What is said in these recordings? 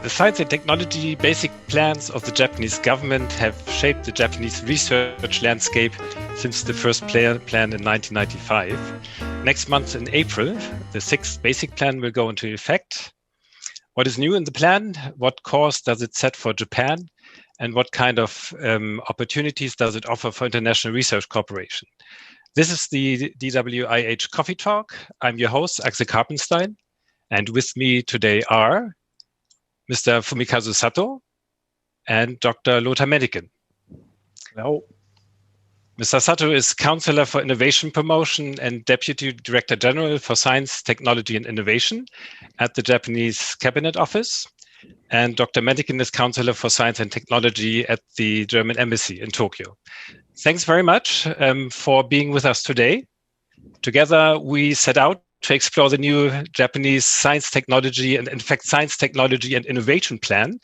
The science and technology basic plans of the Japanese government have shaped the Japanese research landscape since the first plan in 1995. Next month in April, the sixth basic plan will go into effect. What is new in the plan? What course does it set for Japan? And what kind of opportunities does it offer for international research cooperation? This is the DWIH Coffee Talk. I'm your host, Axel Karpenstein. And with me today are Mr. Fumikazu Sato and Dr. Lothar Mennicken. Hello. Mr. Sato is Counselor for Innovation Promotion and Deputy Director General for Science, Technology and Innovation at the Japanese Cabinet Office. And Dr. Mennicken is Counselor for Science and Technology at the German Embassy in Tokyo. Thanks very much for being with us today. Together, we set out to explore the new Japanese science technology and, in fact, science technology and innovation plan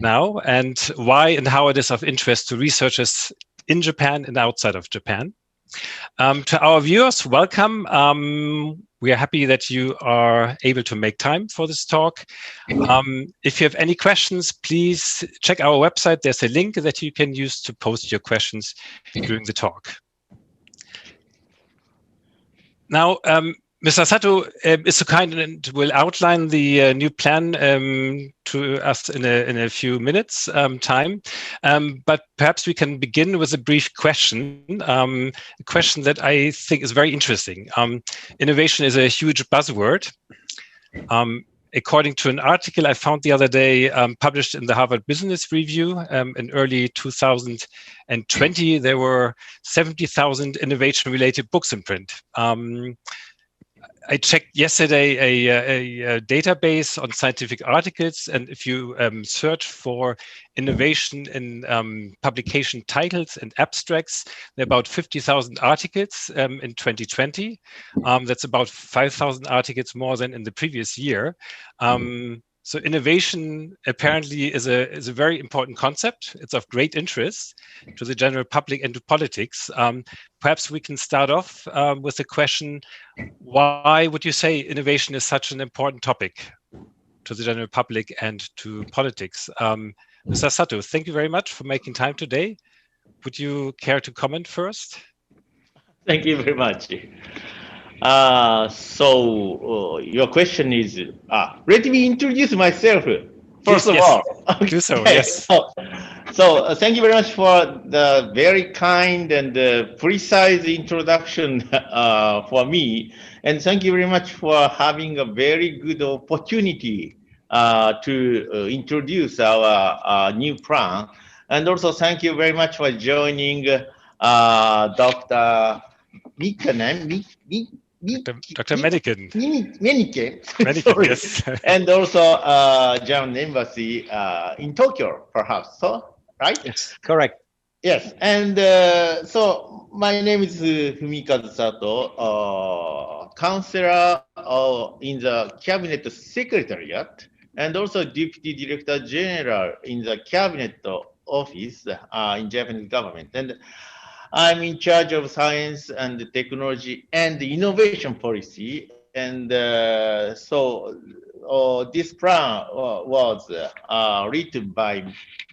now, and why and how it is of interest to researchers in Japan and outside of Japan. To our viewers, welcome. We are happy that you are able to make time for this talk. If you have any questions, please check our website. There's a link that you can use to post your questions during the talk. Now, Mr. Sato is so kind and will outline the new plan to us in a few minutes time. But perhaps we can begin with a brief question, a question that I think is very interesting. Innovation is a huge buzzword. According to an article I found the other day, published in the Harvard Business Review in early 2020, there were 70,000 innovation-related books in print. I checked yesterday a database on scientific articles, and if you search for innovation in publication titles and abstracts, there are about 50,000 articles in 2020. That's about 5,000 articles more than in the previous year. So innovation apparently is a very important concept. It's of great interest to the general public and to politics. Perhaps we can start off with the question, why would you say innovation is such an important topic to the general public and to politics? Mr. Sato, thank you very much for making time today. Would you care to comment first? Thank you very much. Your question is, let me introduce myself first of all. Okay. Do so, yes. So thank you very much for the very kind and precise introduction for me. And thank you very much for having a very good opportunity to introduce our new plan. And also thank you very much for joining Dr. Mennicken. Dr. Mennicken. Mennicken, yes. And also German Embassy in Tokyo, perhaps, so, right? Yes, correct. Yes, and so my name is Fumikazu Sato, counselor in the Cabinet Secretariat, and also Deputy Director General in the Cabinet Office in Japanese government. And I'm in charge of science and technology and innovation policy. And this plan was written by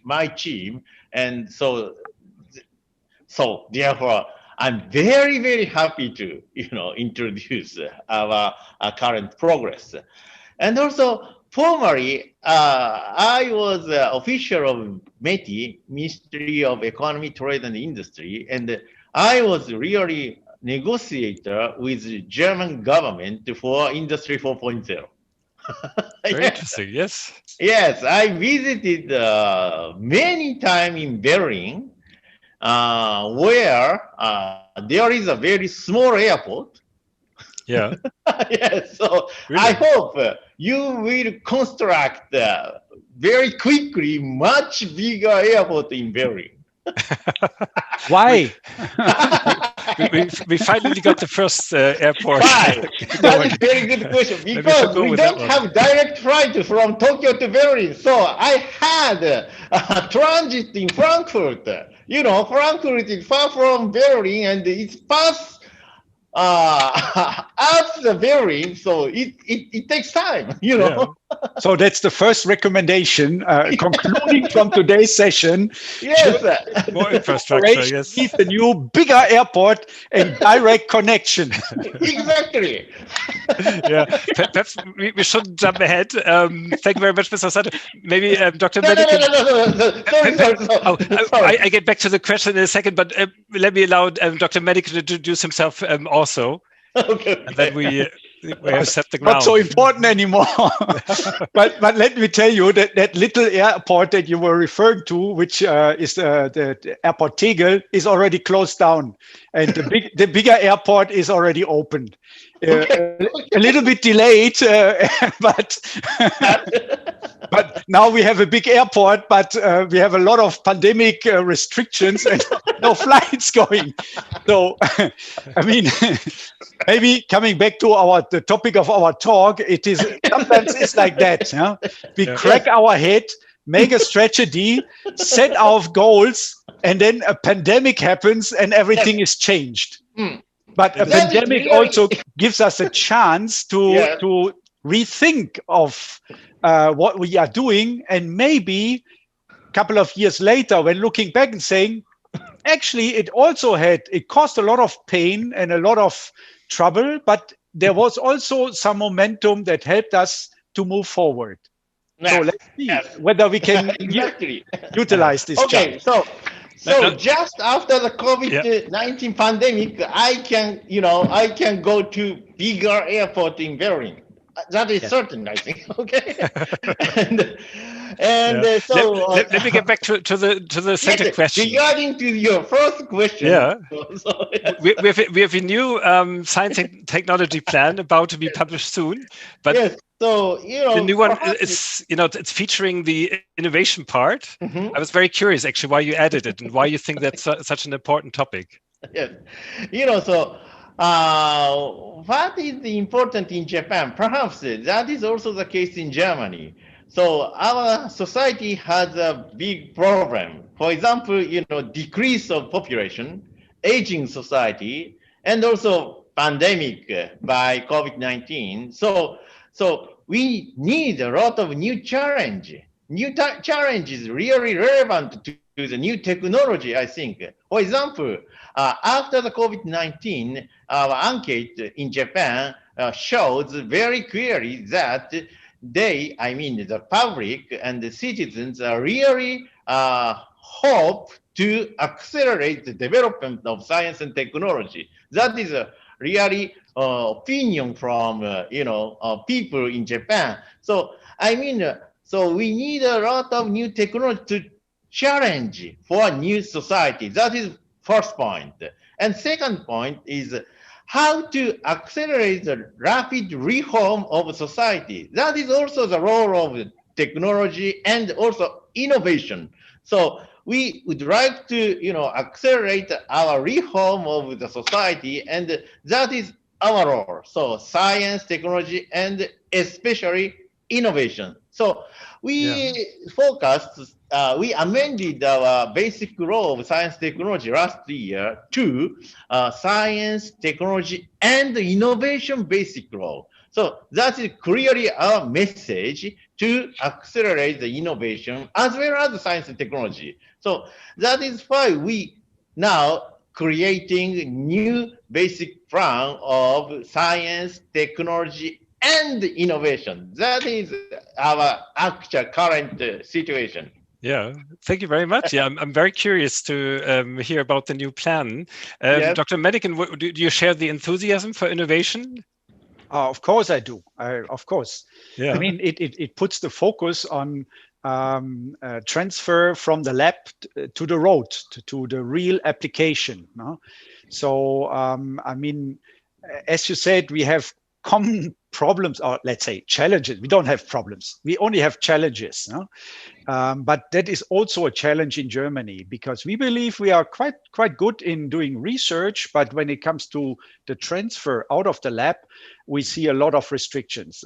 my team. And so therefore, I'm very, very happy to, introduce our current progress. And also, formerly, I was official of METI, Ministry of Economy, Trade and Industry, and I was really negotiator with German government for Industry 4.0. Very interesting, yes. Yes, I visited many times in Berlin, where there is a very small airport. Yeah. Yes, so really? I hope you will construct very quickly much bigger airport in Berlin. Why? we finally got the first airport. Why? That's a very good question, because we don't have direct flight from Tokyo to Berlin. So I had a transit in Frankfurt. Frankfurt is far from Berlin, and it's past at the Berlin, so it takes time, Yeah. So that's the first recommendation. Concluding from today's session. Yes. More infrastructure, yes. Need a new, bigger airport and direct connection. Exactly. Yeah, perhaps we shouldn't jump ahead. Thank you very much, Mr. Sato. Maybe Dr. Mennicken. Sorry. I get back to the question in a second, but let me allow Dr. Mennicken to introduce himself also. Okay. And then we have set the ground. Not so important anymore. but let me tell you that little airport that you were referring to, which is the airport Tegel, is already closed down, and the bigger airport is already opened. A little bit delayed, but now we have a big airport, but we have a lot of pandemic restrictions and no flights going. So, I mean, maybe coming back to the topic of our talk, it is sometimes it's like that. Yeah? We crack our head, make a strategy, set our goals, and then a pandemic happens and everything is changed. But a pandemic also gives us a chance to rethink of what we are doing, and maybe a couple of years later, when looking back and saying, actually, it caused a lot of pain and a lot of trouble, but there was also some momentum that helped us to move forward. Yes. So let's see whether we can utilize this chance. So just after the COVID-19 pandemic, I can go to bigger airport in Berlin. That is certain, I think. Okay. So let me get back to the second question. Regarding to your first question, we have a new science and technology plan about to be published soon, but so the new one is it's featuring the innovation part. I was very curious actually why you added it and why you think that's such an important topic. Yes, what is important in Japan? Perhaps that is also the case in Germany. So our society has a big problem. For example, decrease of population, aging society, and also pandemic by COVID-19. So we need a lot of new challenge. New challenge is really relevant to the new technology, I think. For example, after the COVID-19, our ankete in Japan shows very clearly that the public and the citizens are really hope to accelerate the development of science and technology. That is a really opinion from people in Japan. So so we need a lot of new technology to challenge for a new society. That is first point. And second point is how to accelerate the rapid reform of society. That is also the role of technology and also innovation. So we would like to, accelerate our reform of the society, and that is our role. So science, technology, and especially innovation. So we focused, we amended our basic role of science technology last year to science, technology, and innovation basic role. So that is clearly our message to accelerate the innovation as well as the science and technology. So that is why we now creating new basic plan of science, technology, and innovation. That is our actual current situation. Yeah, thank you very much. Yeah, I'm very curious to hear about the new plan. Dr. Mennicken, do you share the enthusiasm for innovation? Of course I do. Of course. Yeah. I mean, it puts the focus on transfer from the lab to the road, to the real application. No? So, I mean, as you said, we have common problems, or let's say challenges. We don't have problems. We only have challenges. No? But that is also a challenge in Germany, because we believe we are quite good in doing research, but when it comes to the transfer out of the lab, we see a lot of restrictions.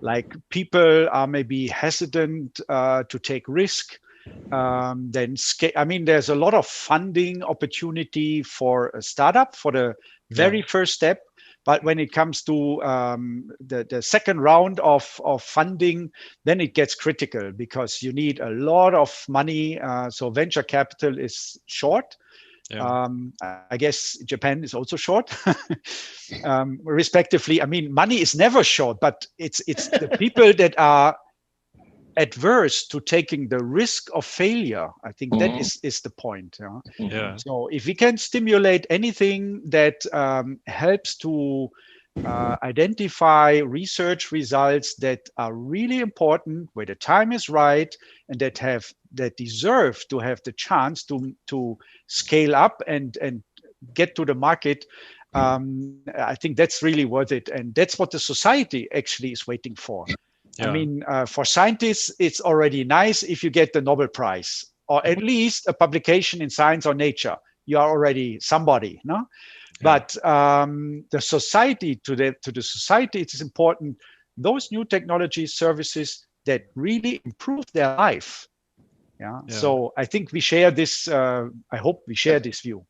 Like people are maybe hesitant to take risk. There's a lot of funding opportunity for a startup for the very first step, But when it comes to the second round of funding, then it gets critical because you need a lot of money. So venture capital is short. Yeah. I guess Japan is also short, respectively. I mean, money is never short, but it's the people that are adverse to taking the risk of failure. I think that is the point. Yeah. So if we can stimulate anything that helps to identify research results that are really important, where the time is right, and that deserve to have the chance to scale up and get to the market, I think that's really worth it, and that's what the society actually is waiting for. Yeah. I mean, for scientists, it's already nice if you get the Nobel Prize or at least a publication in Science or Nature. You are already somebody, no? Yeah. But the society, to the society, it is important. Those new technology services that really improve their life. Yeah. So I think we share this. I hope we share this view.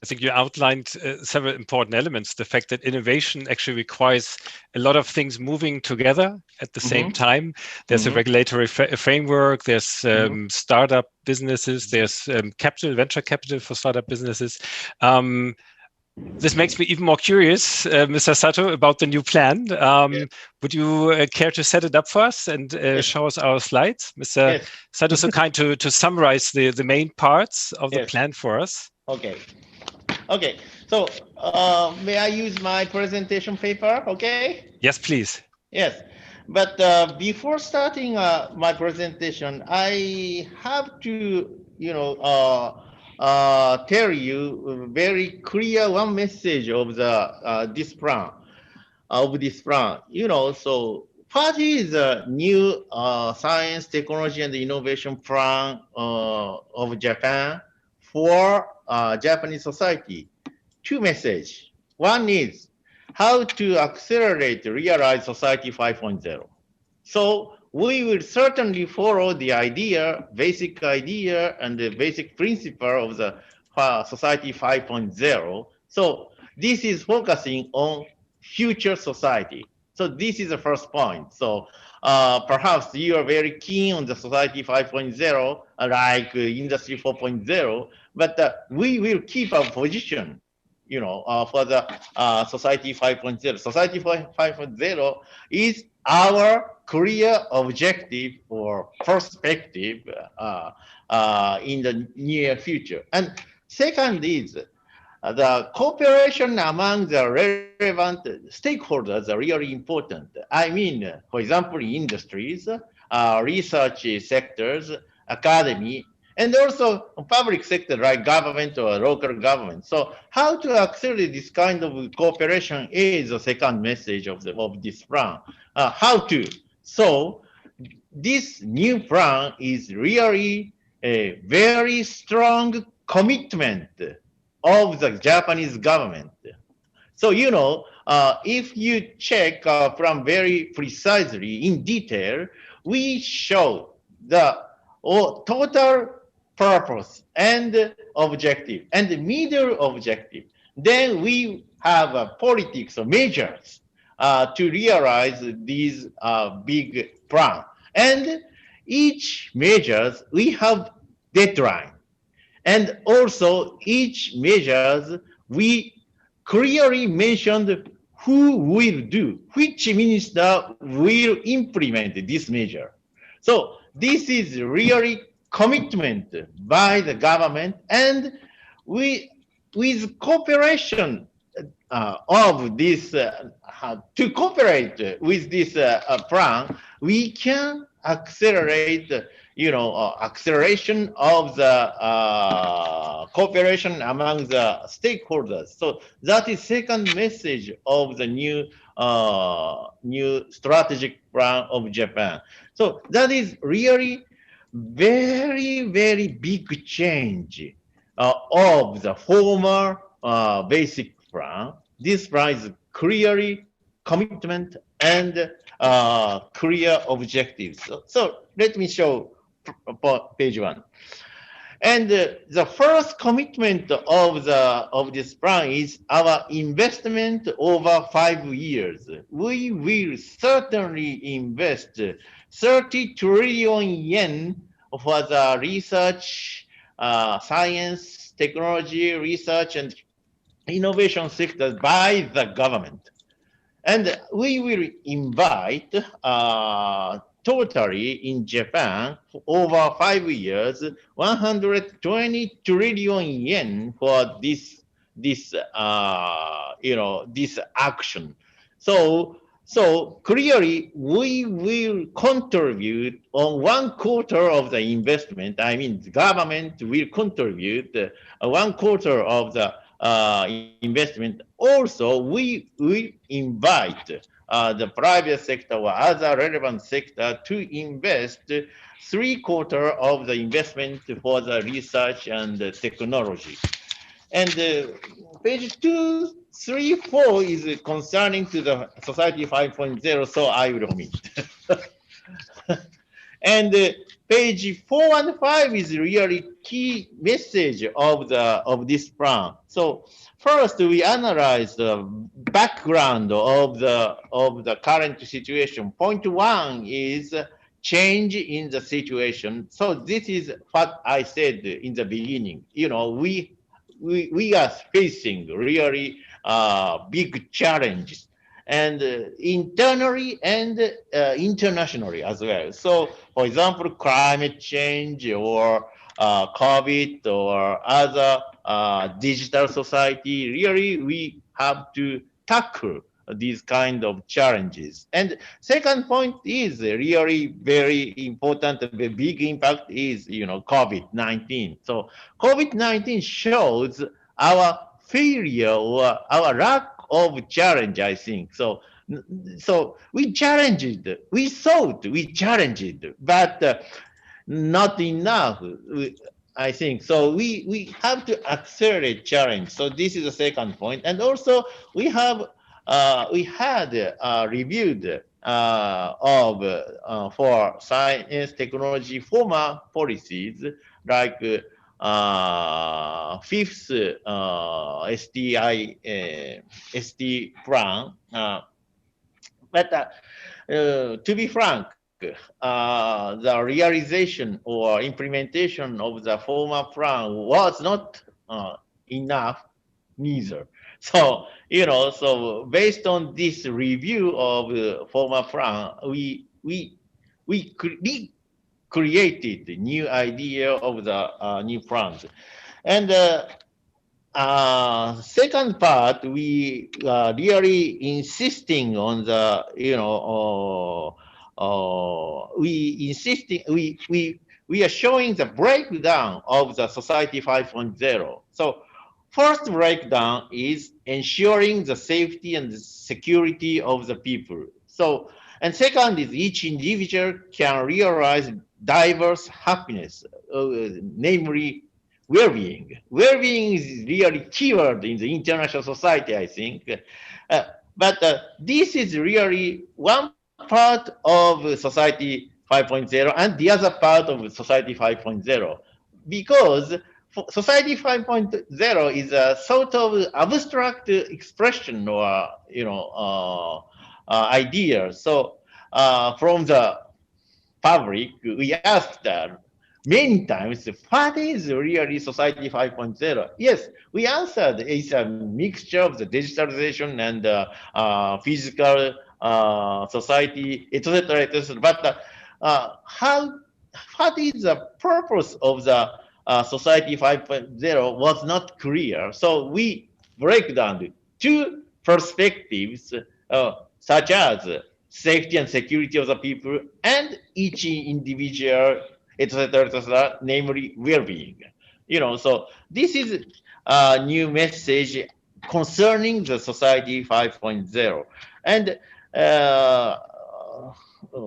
I think you outlined several important elements. The fact that innovation actually requires a lot of things moving together at the same time. There's a regulatory framework, there's startup businesses, there's venture capital for startup businesses. This makes me even more curious, Mr. Sato, about the new plan. Would you care to set it up for us and show us our slides? Mr. Sato is so kind to summarize the main parts of the plan for us. Okay, so may I use my presentation paper, okay? Yes, please. Yes, but before starting my presentation, I have to, tell you very clear one message of the this plan. So PARTY is a new science, technology, and innovation plan of Japan for Japanese society. Two messages. One is how to accelerate realize society 5.0. So we will certainly follow the basic idea and the basic principle of the society 5.0. So this is focusing on future society. So this is the first point. So perhaps you are very keen on the society 5.0, like industry 4.0, but we will keep our position, for the society 5.0. Society 5.0 is our clear objective or perspective in the near future. And second is the cooperation among the relevant stakeholders are really important. I mean, for example, industries, research sectors, academy, and also public sector like government or local government. So how to accelerate this kind of cooperation is the second message of this plan. How to? So this new plan is really a very strong commitment of the Japanese government. So, if you check from very precisely in detail, we show the total purpose and objective and the middle objective. Then we have politics or measures to realize these big plan. And each measures, we have deadline. And also each measures, we clearly mentioned who will do, which minister will implement this measure. So this is really commitment by the government, and with cooperation of this, to cooperate with this plan, we can accelerate, acceleration of the cooperation among the stakeholders. So that is second message of the new strategic plan of Japan. So that is really very, very big change of the former basic plan. This plan is clearly commitment and clear objectives. So let me show page one. And the first commitment of this plan is our investment over 5 years. We will certainly invest 30 trillion yen for the research, science, technology, research, and innovation sectors by the government. And we will invite totally in Japan for over 5 years, 120 trillion yen for this action. So clearly, we will contribute on 1/4 of the investment. I mean, the government will contribute 1/4 of the investment. Also, we invite the private sector or other relevant sector to invest 3/4 of the investment for the research and technology. And page 2, 3, 4 is concerning to the Society 5.0, so I will omit. And page 4 and 5 is really key message of this plan. So first, we analyze the background of the current situation. Point 1 is change in the situation. So this is what I said in the beginning. You know, we are facing really big challenges, and internally and internationally as well. So, for example, climate change or COVID or other digital society, really we have to tackle these kind of challenges. And second point is really very important, the big impact is, COVID-19. So COVID-19 shows our failure or our lack of challenge, I think. So we challenged, we thought we challenged, but not enough, I think. So we have to accelerate challenge. So this is the second point. And also we had reviewed for science, technology, former policies like fifth ST plan. But to be frank, the realization or implementation of the former plan was not enough neither. So, so based on this review of the former plan, we created the new idea of the new plans. And second part, we really insisting on the, we are showing the breakdown of the Society 5.0. So first breakdown is ensuring the safety and the security of the people. So, and second is each individual can realize diverse happiness, namely well-being. Well-being is really keyword in the international society, I think. But this is really one part of Society 5.0 and the other part of Society 5.0, because Society 5.0 is a sort of abstract expression or idea. So from the public, we asked many times, what is really Society 5.0? Yes, we answered it's a mixture of the digitalization and physical society, etc., etc. But what is the purpose of the Society 5.0 was not clear. So we break down two perspectives, such as safety and security of the people and each individual, etc., namely well-being. So this is a new message concerning the Society 5.0. And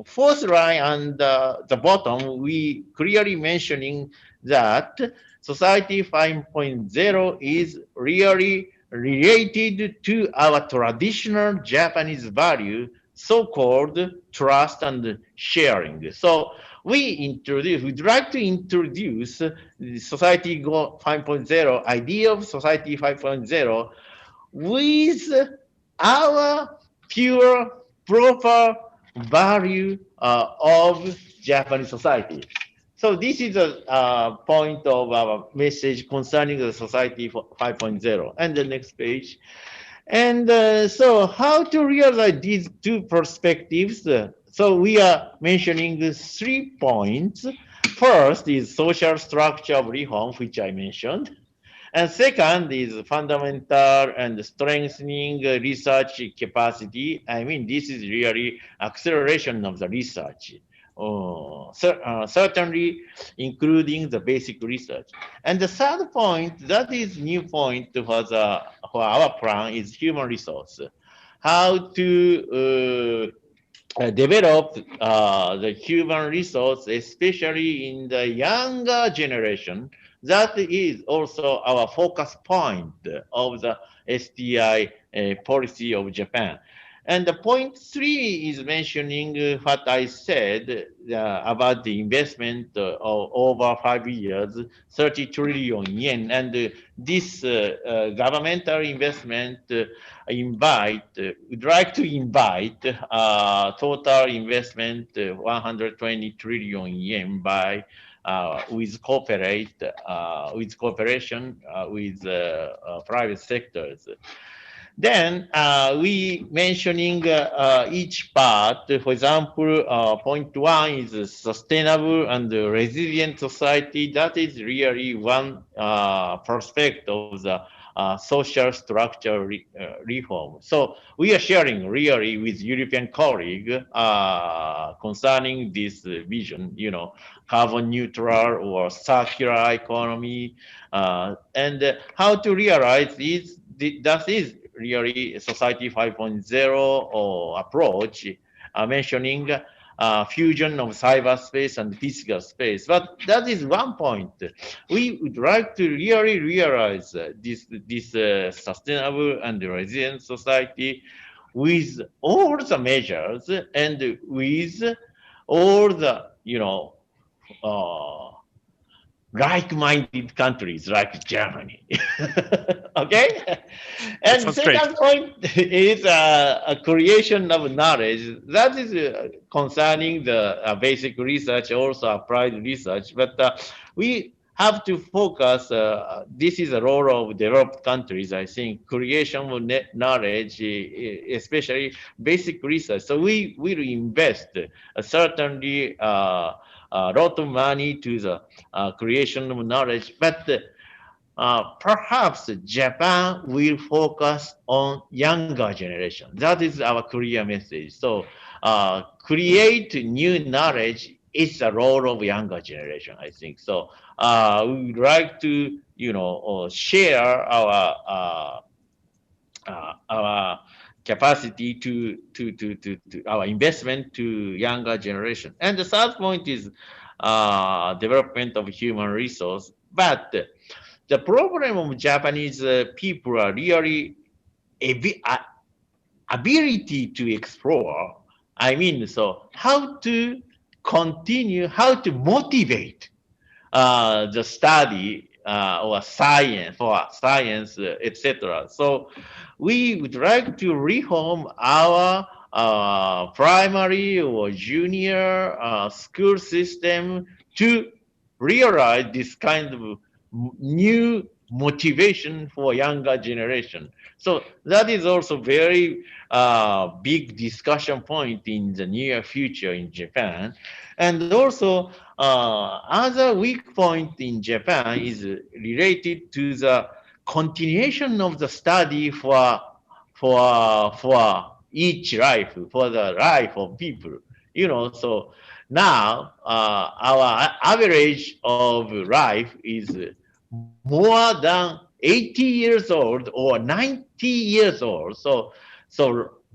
fourth line on the bottom, we clearly mentioning that Society 5.0 is really related to our traditional Japanese value, so-called trust and sharing. So we'd like to introduce the Society Go 5.0, idea of Society 5.0 with our pure, proper value of Japanese society. So this is a point of our message concerning the Society 5.0. And the next page. And so how to realize these two perspectives? So we are mentioning the 3 points. First is social structure of reform, which I mentioned. And second is fundamental and strengthening research capacity. I mean, this is really acceleration of the research. Certainly including the basic research. And the third point, that is new point for our plan, is human resource. How to develop the human resource, especially in the younger generation. That is also our focus point of the STI policy of Japan. And the point 3 is mentioning what I said about the investment of over 5 years, 30 trillion yen. And this governmental investment would like to invite total investment 120 trillion yen by with cooperation with private sectors. Then we mentioning each part. For example, point 1 is sustainable and resilient society. That is really one perspective of the social structure reform. So we are sharing really with European colleague concerning this vision, carbon neutral or circular economy, and how to realize this. That is really Society 5.0 approach, mentioning fusion of cyberspace and physical space. But that is one point. We would like to really realize this sustainable and resilient society with all the measures and with all the, like-minded countries like Germany. Okay? And the second point is a creation of knowledge. That is concerning the basic research, also applied research. But we have to focus, this is a role of developed countries, I think, creation of knowledge, especially basic research. So we will invest certainly a lot of money to the creation of knowledge, but perhaps Japan will focus on younger generation. That is our clear message. So create new knowledge is the role of younger generation, I think. So we would like to, share our capacity to our investment to younger generation. And the third point is development of human resource. But the problem of Japanese people are really ability to explore. I mean, so how to continue, how to motivate the study or science, etc. So we would like to reform our primary or junior school system to realize this kind of new motivation for younger generation. So that is also very big discussion point in the near future in Japan. And also other weak point in Japan is related to the continuation of the study for each life, for the life of people. So now our average of life is more than 80 years old or 90 years old. So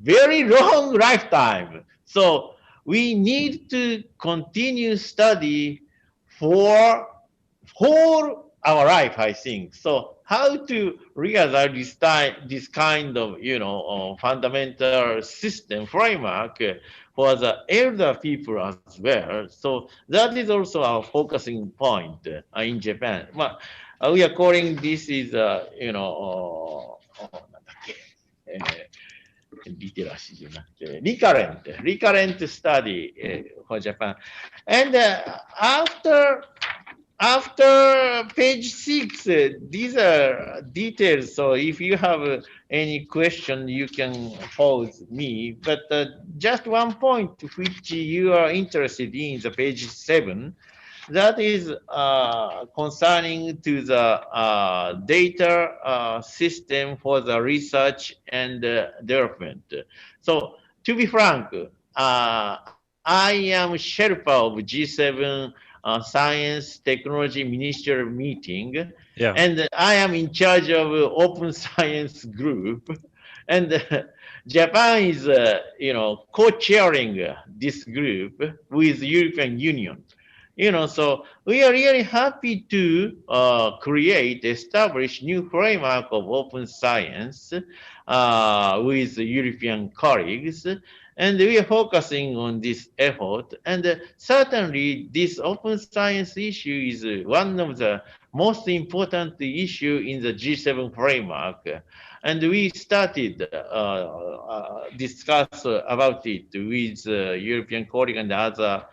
very long lifetime. So we need to continue study for our life, I think. So how to realize this kind of, fundamental system framework for the elder people as well. So that is also our focusing point in Japan. We are calling this is, literacy じゃなくて recurrent study for Japan. And after page 6, these are details. So if you have any question, you can pose me. But just one point which you are interested in the page 7, that is concerning to the data system for the research and development. So to be frank, I am Sherpa of G7 Science Technology Ministerial Meeting, and I am in charge of Open Science Group, and Japan is, co-chairing this group with the European Union. So we are really happy to establish new framework of open science with European colleagues. And we are focusing on this effort. And certainly this open science issue is one of the most important issue in the G7 framework. And we started discuss about it with European colleagues and other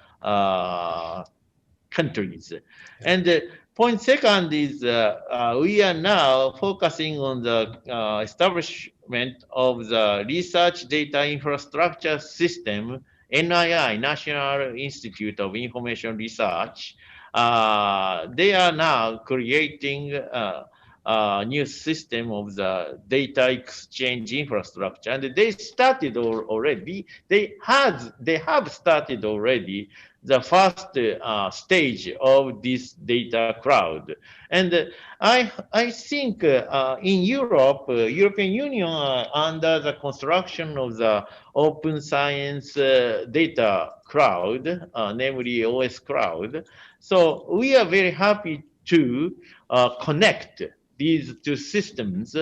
countries. And point second is we are now focusing on the establishment of the research data infrastructure system, NII, National Institute of Information Research. They are now creating a new system of the data exchange infrastructure, and they started already. They have started already the first stage of this data cloud. And I think in Europe, European Union under the construction of the open science data cloud, namely OS cloud. So we are very happy to connect these two systems.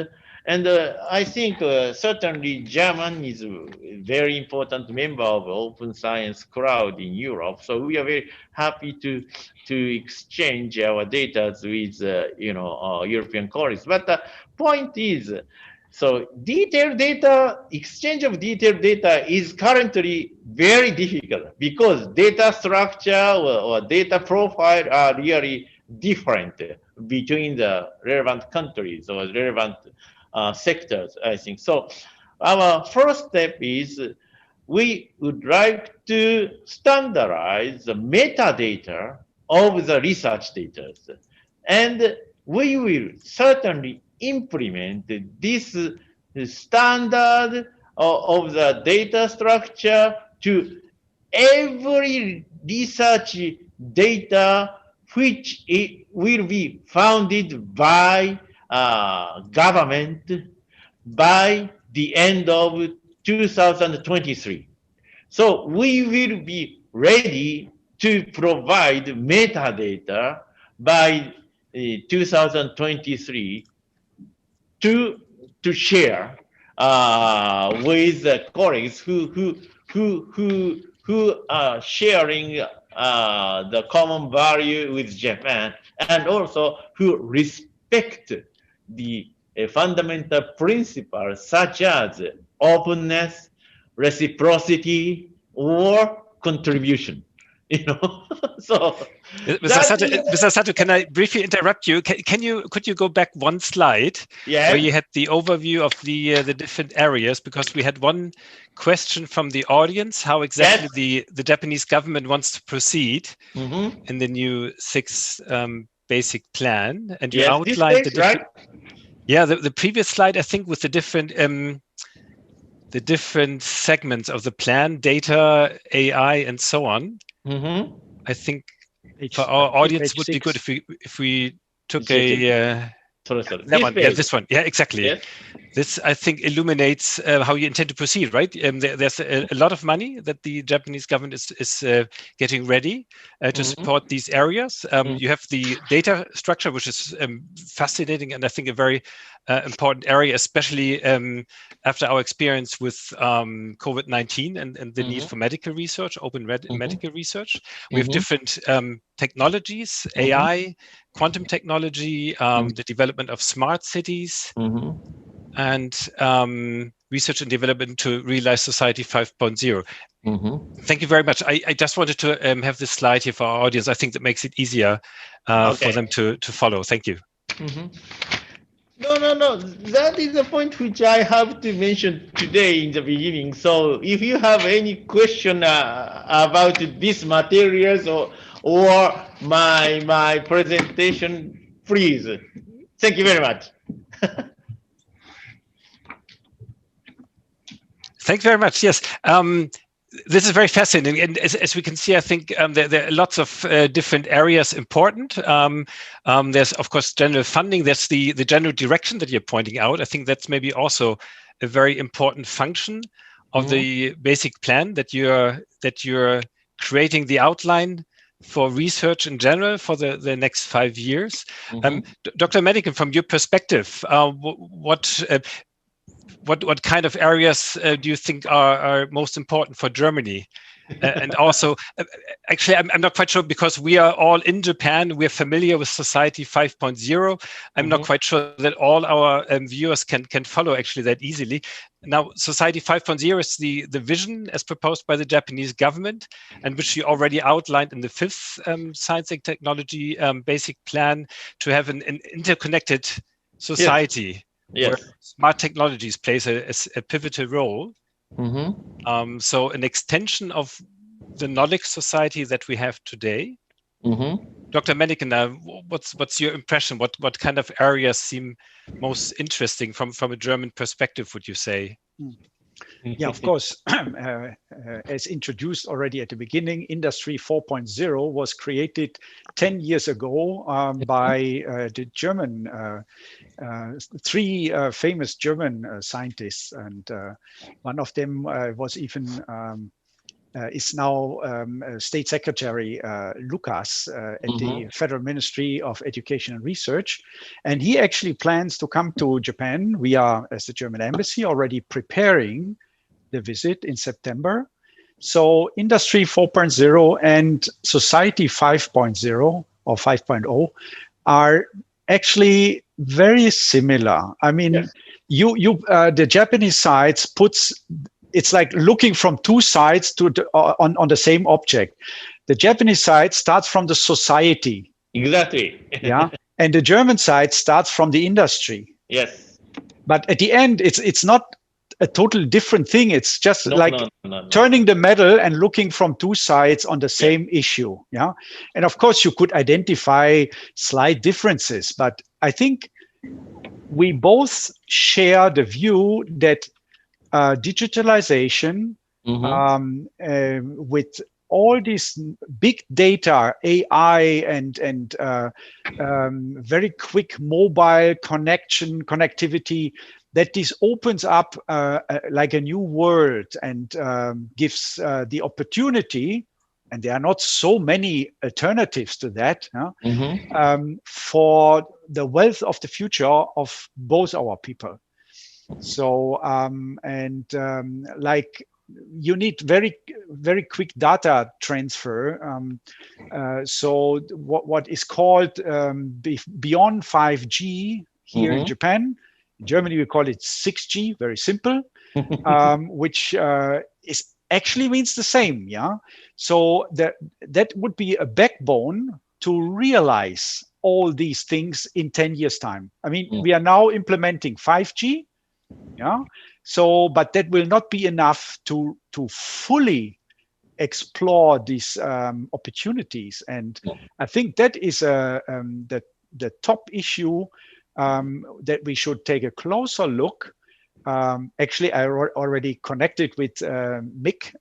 And I think certainly German is a very important member of open science cloud in Europe. So we are very happy to exchange our data with European colleagues. But the point is, so exchange of detailed data is currently very difficult because data structure or data profile are really different between the relevant countries or relevant sectors, I think. So our first step is we would like to standardize the metadata of the research data. And we will certainly implement this standard of the data structure to every research data which it will be founded by government by the end of 2023. So we will be ready to provide metadata by 2023 to share with colleagues who are sharing the common value with Japan, and also who respect the fundamental principles such as openness, reciprocity, or contribution. So Mr. Sato, can I briefly interrupt you? Could you go back one slide where you had the overview of the different areas, because we had one question from the audience, how exactly the Japanese government wants to proceed in the new 6 basic plan, and you outlined the different. Right? The previous slide, I think, with the different segments of the plan, data, AI, and so on. I think for our audience would be good if we took this one. Yeah, exactly. Yes. this, I think, illuminates how you intend to proceed, right? There's a lot of money that the Japanese government is getting ready to support these areas. You have the data structure, which is fascinating, and I think a very important area, especially after our experience with COVID-19 and the need for medical research, open medical research. We have different technologies, AI, quantum technology, the development of smart cities, and research and development to realize Society 5.0. Thank you very much. I just wanted to have this slide here for our audience. I think that makes it easier for them to follow. Thank you. No. That is the point which I have to mention today in the beginning. So if you have any question about these materials or my presentation, please. Thank you very much. Thank you very much. Yes. This is very fascinating, and as we can see, I think there are lots of different areas important. There's, of course, general funding. There's the general direction that you're pointing out. I think that's maybe also a very important function of the basic plan, that you're creating the outline for research in general for the next 5 years. Dr. Mennicken, from your perspective, what kind of areas do you think are most important for Germany? And also, actually, I'm not quite sure, because we are all in Japan. We're familiar with Society 5.0. I'm not quite sure that all our viewers can follow actually that easily. Now, Society 5.0 is the vision as proposed by the Japanese government, and which you already outlined in the 5th Science and Technology Basic Plan, to have an interconnected society. Yes. Where smart technologies plays a pivotal role. So an extension of the knowledge society that we have today. Dr. Mennicken, what's your impression? What kind of areas seem most interesting from a German perspective, would you say? Yeah, of course. As introduced already at the beginning, Industry 4.0 was created 10 years ago by the German, 3 famous German scientists, and one of them was even is now State Secretary Lucas at the Federal Ministry of Education and Research. And he actually plans to come to Japan. We are, as the German Embassy, already preparing the visit in September. So Industry 4.0 and Society 5.0 or 5.0 are actually very similar. I mean, the Japanese side puts, it's like looking from 2 sides to on the same object. The Japanese side starts from the society. Exactly. Yeah. And the German side starts from the industry. Yes. But at the end, it's not a totally different thing. It's just turning the medal and looking from 2 sides on the same issue. Yeah. And of course, you could identify slight differences, but I think we both share the view that digitalization with all this big data, AI, and very quick mobile connectivity, that this opens up like a new world and gives the opportunity, and there are not so many alternatives to that, for the wealth of the future of both our people. So, like, you need very, very quick data transfer. So what is called beyond 5G here in Japan, in Germany we call it 6G, very simple, which is actually means the same. Yeah. So that would be a backbone to realize all these things in 10 years time. I mean, we are now implementing 5G. Yeah. So, but that will not be enough to fully explore these opportunities. And I think that is the top issue that we should take a closer look. Actually, I already connected with Mick.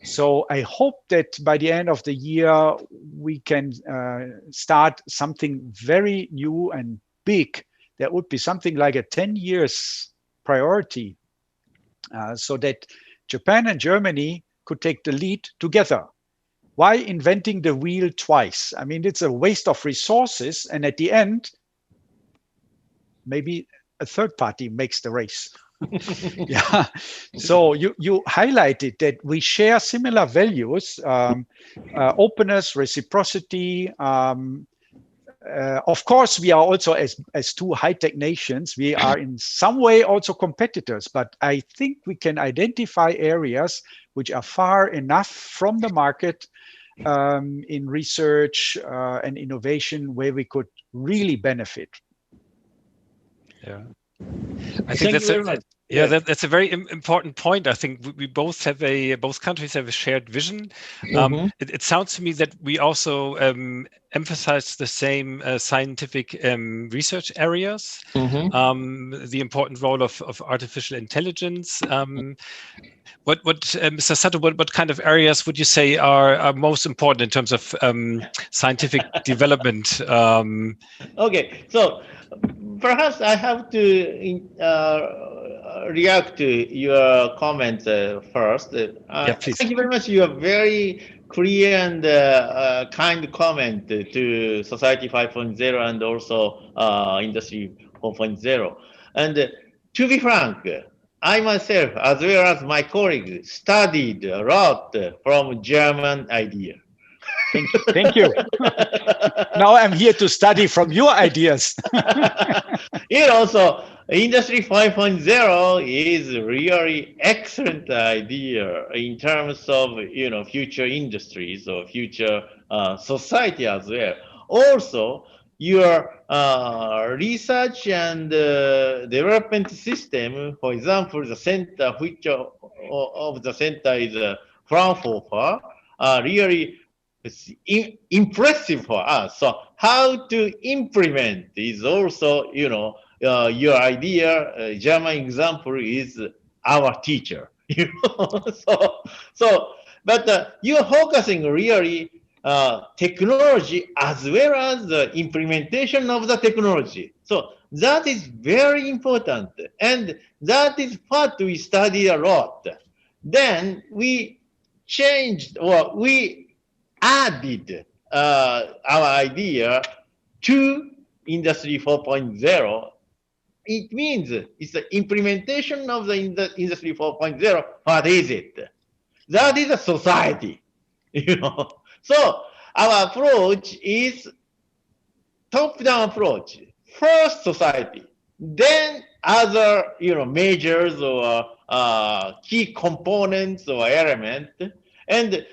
So I hope that by the end of the year, we can start something very new and big. That would be something like a 10 years priority so that Japan and Germany could take the lead together. Why inventing the wheel twice? I mean, it's a waste of resources. And at the end, maybe a third party makes the race. Yeah. So you highlighted that we share similar values, openness, reciprocity. Of course, we are also, as two high-tech nations, we are in some way also competitors, but I think we can identify areas which are far enough from the market in research and innovation where we could really benefit. Yeah. I think that's a very important point. I think we both countries have a shared vision. It sounds to me that we also emphasize the same scientific research areas, the important role of artificial intelligence. Mr. Sato, what kind of areas would you say are most important in terms of scientific development? Okay, so perhaps I have to react to your comments first. Please. Thank you very much. You are very clear and kind comment to Society 5.0 and also Industry 4.0. And to be frank, I myself, as well as my colleagues, studied a lot from German idea. Thank you. Now I'm here to study from your ideas. So Industry 5.0 is really excellent idea in terms of, future industries or future society as well. Also, your research and development system, for example, the center which of the center is Fraunhofer, really impressive for us. So how to implement is also, your idea. German example is our teacher. But you're focusing really technology as well as the implementation of the technology. So that is very important, and that is what we study a lot. Then we changed, or we added our idea to Industry 4.0. It means it's the implementation of the Industry 4.0. What is it? That is a society, So our approach is top-down approach. First society, then other, measures or key components or elements, and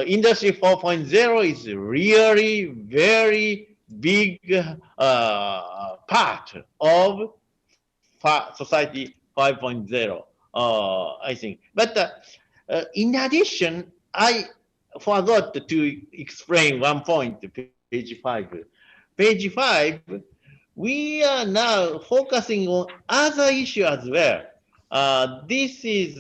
Industry 4.0 is really very big part of Society 5.0, I think. But in addition, I forgot to explain one point, page 5. Page 5, we are now focusing on other issues as well. This is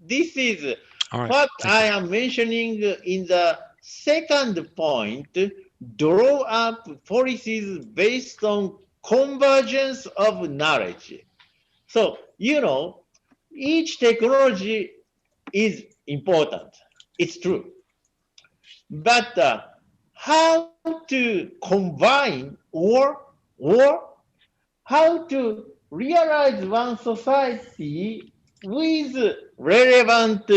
This is what I am mentioning in the second point, draw up policies based on convergence of knowledge. So, each technology is important. It's true. But how to combine or how to realize one society with relevant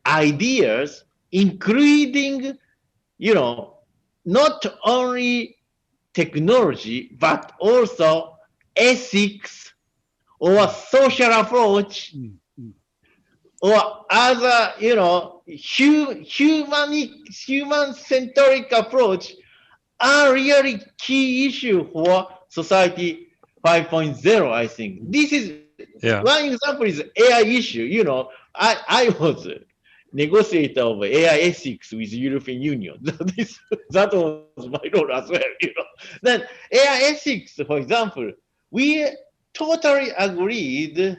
ideas, including, not only technology, but also ethics or social approach or other, human-centric approach are really key issue for Society 5.0, I think. This is one example is AI issue. I was a negotiator of AI ethics with the European Union. That was my role as well. Then AI ethics, for example, we totally agreed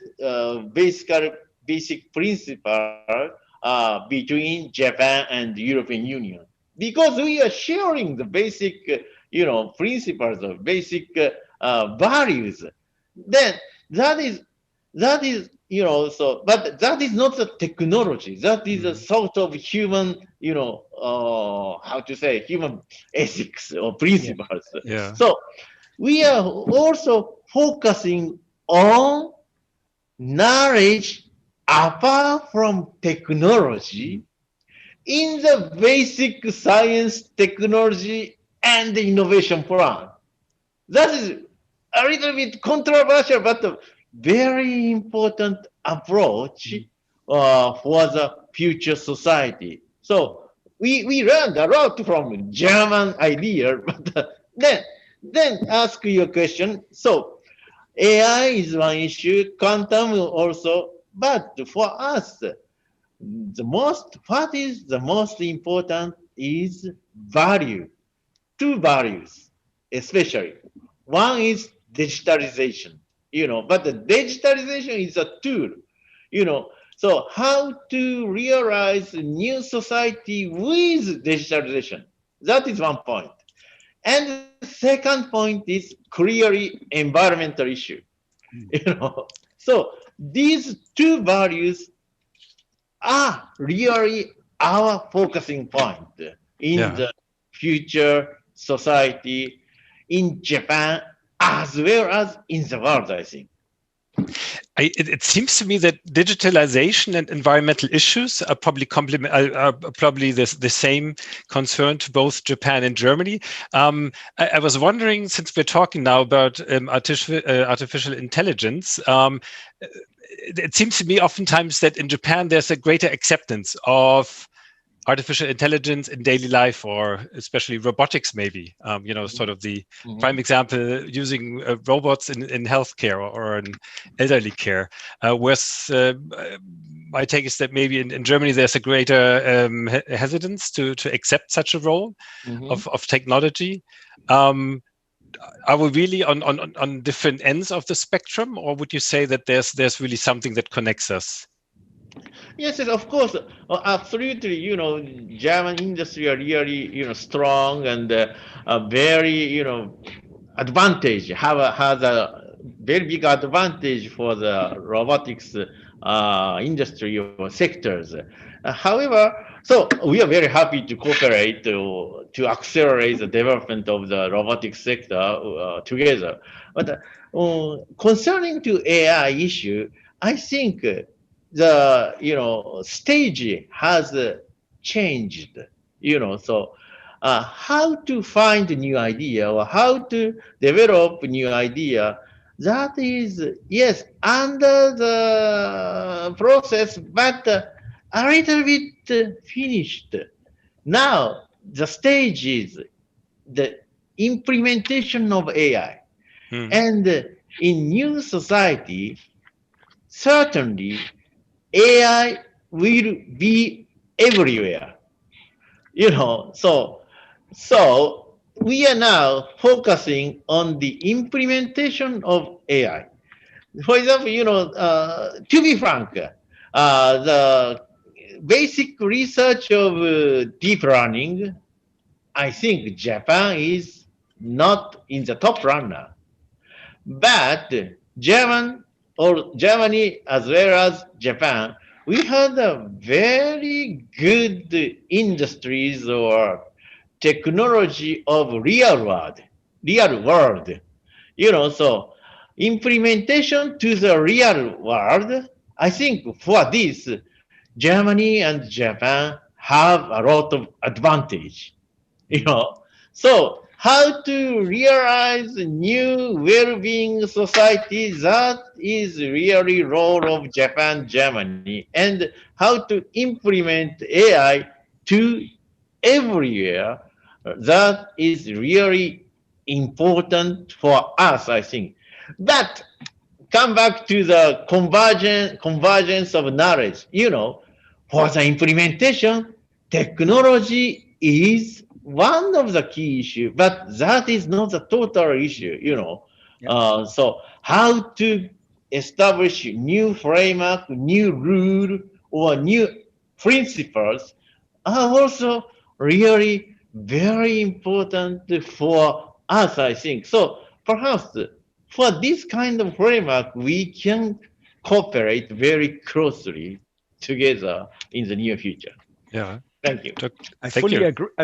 basic principle between Japan and the European Union, because we are sharing the basic, principles of basic values, then that is, so, but that is not the technology. That is a sort of human, how to say, human ethics or principles. Yeah. So we are also focusing on knowledge apart from technology in the basic science, technology, and the innovation plan. That is a little bit controversial, but a very important approach for the future society. So we learned a lot from German idea, but then ask your question. So AI is one issue, quantum also, but for us, what is the most important is value. Two values, especially. One is digitalization, but the digitalization is a tool, so how to realize new society with digitalization. That is one point. And the second point is clearly environmental issue, So these two values are really our focusing point in the future society in Japan as well as in the world, I think. It seems to me that digitalization and environmental issues are probably the same concern to both Japan and Germany. I was wondering, since we're talking now about artificial intelligence, it seems to me oftentimes that in Japan there's a greater acceptance of artificial intelligence in daily life, or especially robotics, maybe, sort of the prime example, using robots in healthcare or in elderly care. Whereas my take is that maybe in Germany there's a greater hesitance to accept such a role of technology. Are we really on different ends of the spectrum, or would you say that there's really something that connects us? Yes, of course, absolutely. German industry are really, strong and very, advantage. Has a very big advantage for the robotics industry or sectors. However, so we are very happy to cooperate to accelerate the development of the robotics sector together. But concerning to AI issue, I think the stage has changed. So how to find a new idea or how to develop new idea, that is, yes, under the process, but a little bit finished. Now the stage is the implementation of AI. And in new society, certainly AI will be everywhere. So we are now focusing on the implementation of AI. For example, to be frank, the basic research of deep learning, I think Japan is not in the top runner. But Germany as well as Japan, we had a very good industries or technology of real world. So implementation to the real world, I think for this, Germany and Japan have a lot of advantage. So how to realize new well-being society, that is really role of Japan, Germany, and how to implement AI to everywhere, that is really important for us, I think. But come back to the convergence of knowledge. For the implementation, technology is one of the key issues, but that is not the total issue. So how to establish new framework, new rule, or new principles are also really very important for us, I think. So perhaps for this kind of framework, we can cooperate very closely together in the near future. Yeah. Thank you. I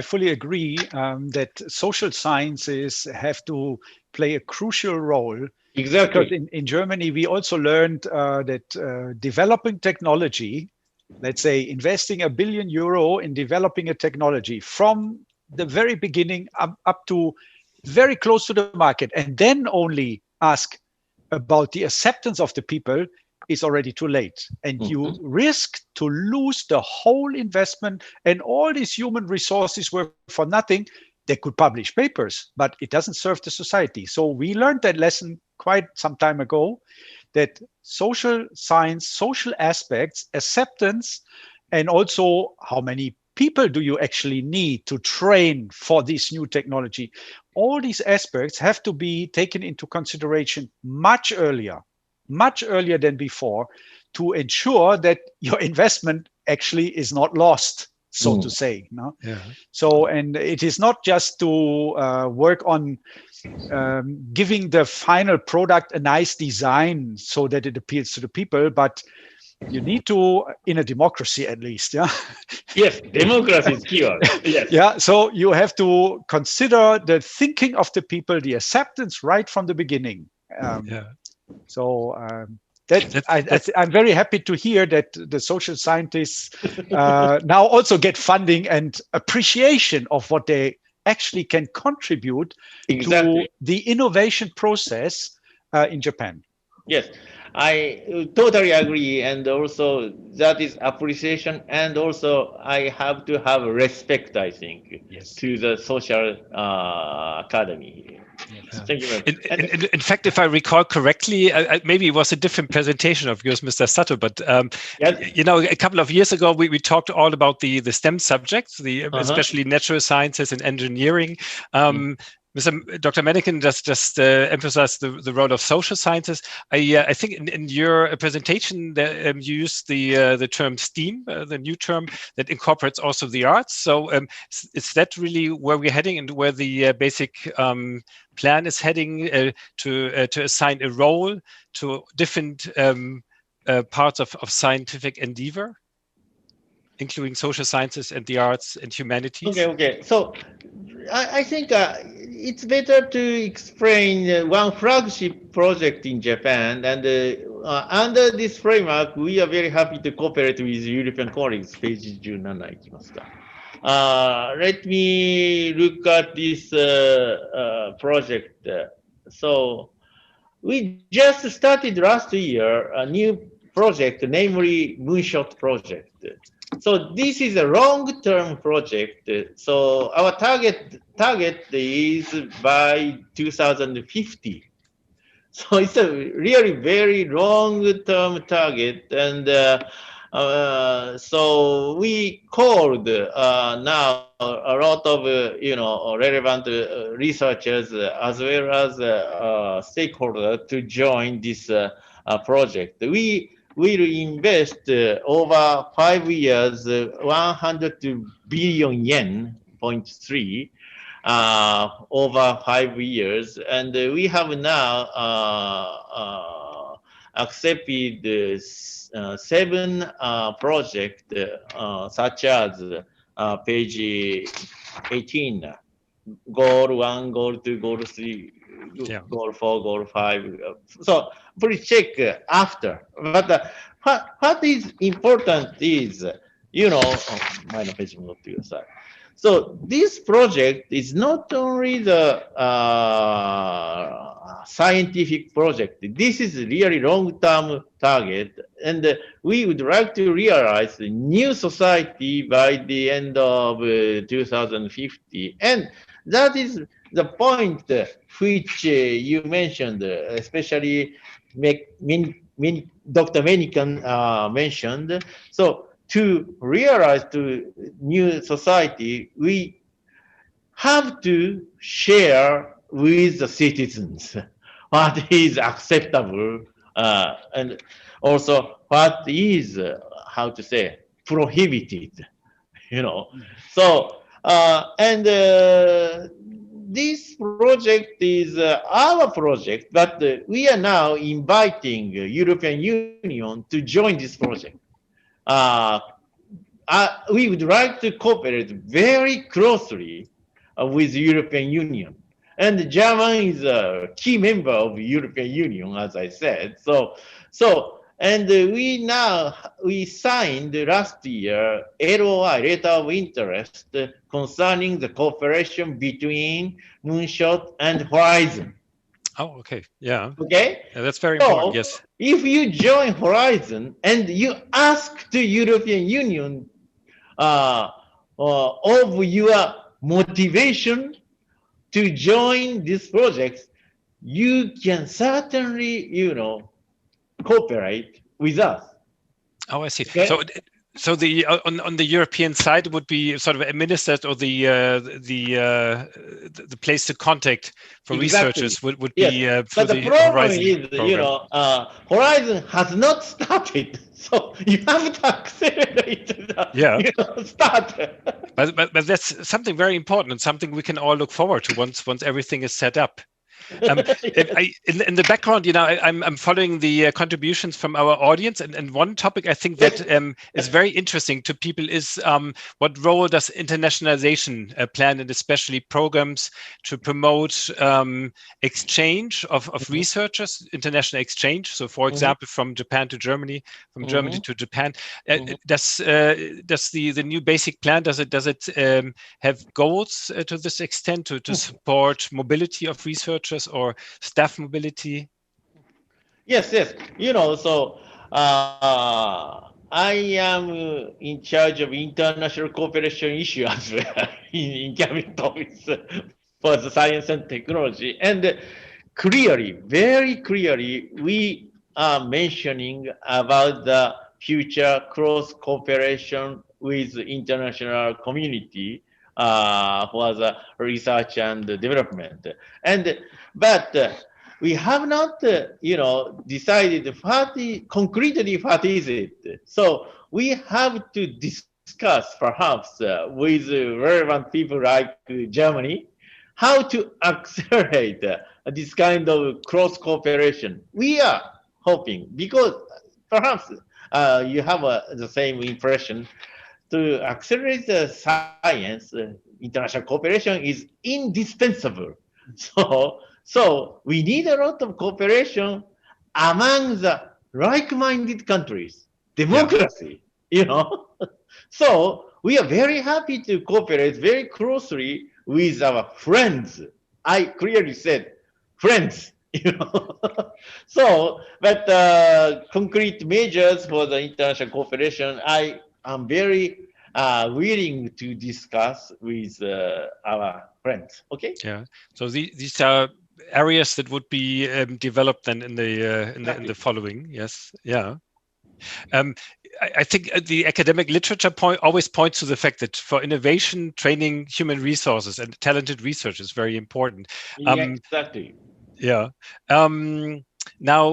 fully agree that social sciences have to play a crucial role. Exactly. Because in Germany, we also learned that developing technology, let's say investing €1 billion in developing a technology from the very beginning up to very close to the market, and then only ask about the acceptance of the people is already too late. And you risk to lose the whole investment, and all these human resources were for nothing. They could publish papers, but it doesn't serve the society. So we learned that lesson quite some time ago, that social science, social aspects, acceptance, and also how many people do you actually need to train for this new technology? All these aspects have to be taken into consideration much earlier than before, to ensure that your investment actually is not lost, so to say. No? Yeah. So, and it is not just to work on giving the final product a nice design so that it appeals to the people, but you need to, in a democracy at least, yeah. Yes, democracy is key. Yes. Yeah. So you have to consider the thinking of the people, the acceptance right from the beginning. So I'm very happy to hear that the social scientists now also get funding and appreciation of what they actually can contribute to the innovation process in Japan. Yes, I totally agree, and also that is appreciation, and also I have to have respect, I think, to the social academy. Yes. Thank you very much. In fact, if I recall correctly, maybe it was a different presentation of yours, Mr. Sato, but you know, a couple of years ago, we talked all about the STEM subjects, especially natural sciences and engineering. Dr. Mennicken just emphasized the role of social sciences. I think in your presentation that you used the term STEAM, the new term that incorporates also the arts. So is that really where we're heading, and where the basic plan is heading, to assign a role to different parts of scientific endeavor, including social sciences and the arts and humanities? Okay. So I think it's better to explain one flagship project in Japan, and under this framework, we are very happy to cooperate with European colleagues. Page 17 いきますか。Let me look at this project. So we just started last year a new project, namely Moonshot project. So this is a long-term project. So our target is by 2050. So it's a really very long-term target, and so we called now a lot of relevant researchers as well as stakeholders to join this project. We will invest over 5 years 100 billion yen, 0.3, over 5 years, and we have now accepted 7 projects, such as page 18, goal 1, goal 2, goal 3, goal 4, goal 5. So please check after. But what is important is, minor page move to your side. So this project is not only the scientific project. This is really long-term target, and we would like to realize the new society by the end of 2050. And that is the point which you mentioned, especially Dr. Mennicken mentioned. So to realize the new society, we have to share with the citizens what is acceptable, and also what is, prohibited, So, and this project is our project, but we are now inviting European Union to join this project. We would like to cooperate very closely with the European Union. And Germany is a key member of the European Union, as I said. And we signed last year LOI, letter of interest, concerning the cooperation between Moonshot and Horizon. Oh, okay. Yeah. Okay. Yeah, that's very important. Yes. If you join Horizon and you ask the European Union of your motivation to join this project, you can certainly, cooperate with us. Oh, I see. Okay? So the on the European side would be sort of administered, or the place to contact for researchers would be for but the problem is, Horizon has not started, so you have to accelerate the start. But that's something very important and something we can all look forward to once everything is set up. In the background, I'm following the contributions from our audience, and one topic I think that is very interesting to people is what role does internationalization play, and especially programs to promote exchange of researchers, international exchange. So, for example, from Japan to Germany, from Germany to Japan. Does the new basic plan, does it have goals to this extent to support mobility of researchers or staff mobility? Yes. I am in charge of international cooperation issue as well in Cabinet Office for the science and technology. And very clearly, we are mentioning about the future cross cooperation with the international community for the research and development. But we have not, decided concretely what is it. So we have to discuss perhaps with relevant people like Germany, how to accelerate this kind of cross cooperation. We are hoping, because perhaps you have the same impression, to accelerate the science, international cooperation is indispensable. So we need a lot of cooperation among the like-minded countries, democracy, So we are very happy to cooperate very closely with our friends. I clearly said friends, So, but concrete measures for the international cooperation, I am very willing to discuss with our friends. Okay. Yeah. So these are areas that would be developed then in the following. Yes. Yeah. I think the academic literature always points to the fact that for innovation, training human resources and talented research is very important. Exactly. Yeah. Now,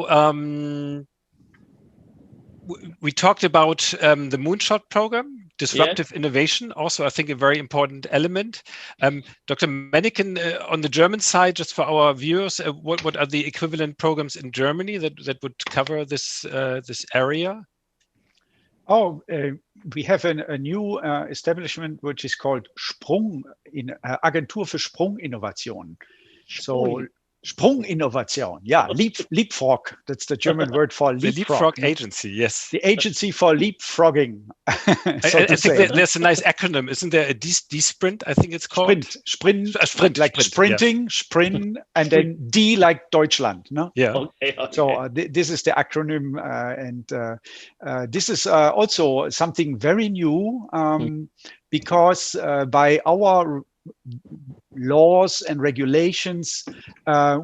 we talked about the Moonshot program, disruptive innovation, also I think a very important element. Dr. Mennicken, on the German side, just for our viewers, what are the equivalent programs in Germany that would cover this area? Oh, we have a new establishment which is called Sprung, Agentur für Sprunginnovation. So Sprunginnovation, yeah, leapfrog. That's the German word for leapfrog. The leapfrog agency, yes. The agency for leapfrogging. I think there's a nice acronym, isn't there? A D-Sprint, I think it's called. Sprint, like sprinting, sprint, and then D like Deutschland. No? Yeah. Okay. So this is the acronym, and this is also something very new because by our laws and regulations,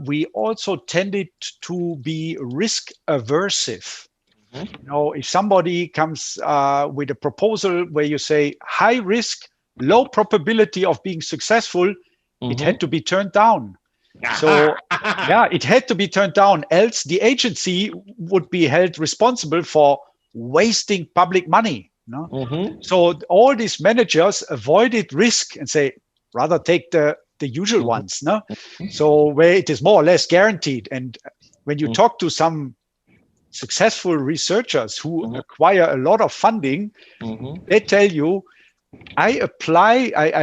we also tended to be risk aversive. If somebody comes with a proposal where you say high risk, low probability of being successful, it had to be turned down. So it had to be turned down, else the agency would be held responsible for wasting public money. So all these managers avoided risk and say, rather take the the usual ones, no? So where it is more or less guaranteed. And when you talk to some successful researchers who acquire a lot of funding, they tell you, I